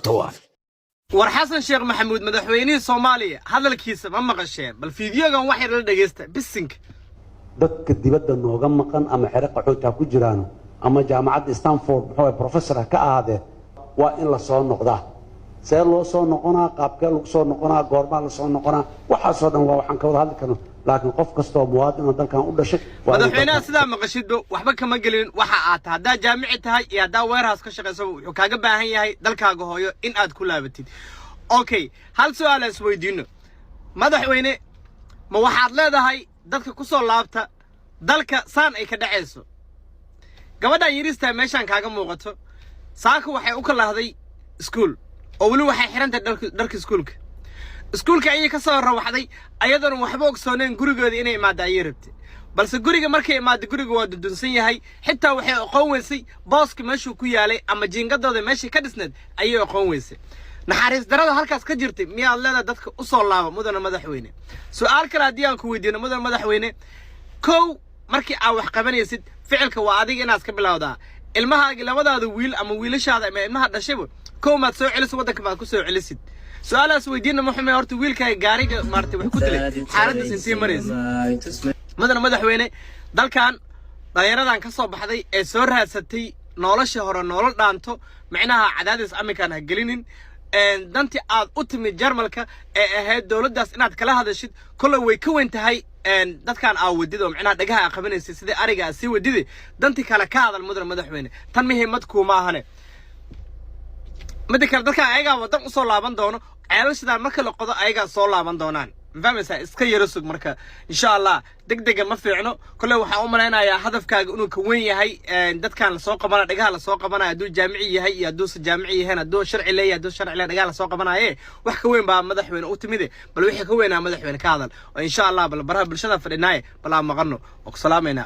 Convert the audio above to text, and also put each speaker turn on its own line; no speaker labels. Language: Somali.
طوال
ورحسن شيخ محمود مدحويني صوماليا هذا الكيس ما مقشين بل فيديو كان واحد لا دغيستا بسنك
dadka dibadda nooga maqan ama xiriqa xoogta ku jiraan ama jaamacadda Stanford wuxuu professor ka ahaade waa in la soo noqdaa see loo soo noqonaa qaabkee lagu soo noqonaa goorma la soo noqonaa waxa soo dhan waa waxaan ka wada hadli karno laakiin qof kasto muwaadin oo dalkan u dhashay
madaxweynaha sida maqashido waxba kama gelin waxa aad hadaa jaamici tahay iyo hadaa warehouse ka shaqeyso wuxuu kaaga baahan yahay dalkaaga hooyo in aad ku laabatid okay hal su'aal is weydiino madaxweyne ma waxaad leedahay dadka ku soo laabta dalka saan ay ka dhaceyso gabadhan yirista meeshan kaaga muuqato saaka waxay u kalahday school oo wali waxay xirantahay dharka iskuulka ayay ka soo rawaxday ayadana waxba ogsooneen gurigooda inay imaado ay rabtay balse guriga markay imaado guriga waa dudunsan yahay xitaa waxay aqoon weysay booska meeshuu ku yaalay ama jiingadooda meeshii ka dhisneed ayay aqoon weysay naxariis darada halkaas ka jirtay miyaad leedahay dadka u soo laaba mudana madaxweyne su'aal kale haddii aan ku weydiino mudana madaxweyne kow markii aad wax qabanaysid ficilka waa adiga inaad ka bilowdaa ilmahaaga labadaada wiil ama wiilashaada ama ilmaha dhashayba kow maad soo celisid waddanka baad ku soo celisid su'aalaas weydiina maxay horta wiilkaaga gaariga maartay wax ku dilay xaaladda intee maraysa mudana madaxweyne dalkan dhalinyaradan ka soo baxday ee soo raadsatay nolosha hore nolol dhaanto macnaha cadaadis amikaan ha gelinin danti aad u timid Jarmalka ee ahayd dawladdaas inaad kala hadashid kullu way ka weyn tahay dadkan aawadid oo macnaha dhagaha qabanaysa sida ariga si wadide danti kala ka hadal mudana madaxweyne tan muhiimad kuma ahane midka dadka ayaga wadan u soo laaban doono ceelashadan marka la qodo ayaga soo laaban doonaan فهمت iska yaro sug marka insha Allah degdega ma fiicno kulay waxa u maleynayaa hadafkaaga inuu ka weyn yahay dadkan la soo qabana dhagaha la soo qabana haduu jaamici yahay iyo haduu jaamici yahay haduu sharci leeyahay haduu sharci leeyahay dhagaha la soo qabanaaye wax ka weyn baa madaxweyne u timide bal wixii ka weynaa madaxweyne ka hadal oo insha Allah bal baraha bulshada fadhinaaye bal aan maqano oo salaameyna